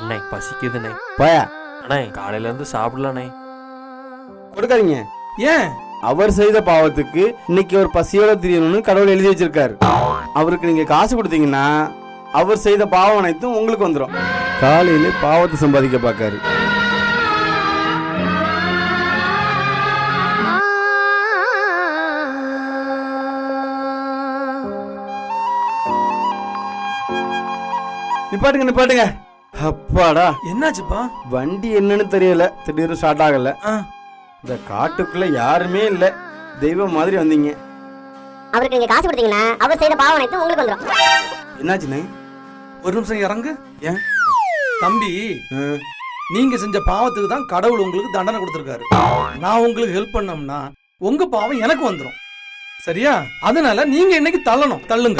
அண்ணே பசிக்குதுண்ணே. போயா அண்ணே காலையில இருந்து சாப்பிடலண்ணே. கொடுக்காதீங்க. ஏன்? அவர் செய்த பாவத்துக்கு இன்னைக்கு அவர் பசியோட தெரியணும்னு கடவுள் எழுதி வச்சிருக்காரு. அவருக்கு நீங்க காசு கொடுத்தீங்கன்னா அவர் செய்த பாவம் அனைத்தும் உங்களுக்கு வந்துடும். காலையில பாவத்தை சம்பாதிக்க பார்க்காரு. நிப்பாட்டுங்க. அப்பாடா, என்னாச்சுப்பா? வண்டி என்னன்னு தெரியல, திடீர்னு ஸ்டார்ட் ஆகல. இந்த காட்டுக்குள்ள யாருமே இல்ல, தெய்வம் மாதிரி வந்தீங்க. அவருக்கு நீங்க காசு கொடுத்தீங்கன்னா அவர் செய்த பாவம் அனைத்தும் உங்களுக்கு வந்துடும். என்னாச்சுண்ணே? ஒரு நிமிஷம் இறங்கு. ஏன் தம்பி, நீங்க செஞ்ச பாவத்துக்கு தான் கடவுள் உங்களுக்கு தண்டனை கொடுத்திருக்காரு. நான் உங்களுக்கு ஹெல்ப் பண்ணோம்னா உங்க பாவம் எனக்கு வந்துடும். சரியா? அதனால நீங்க இன்னைக்கு தள்ளுங்க.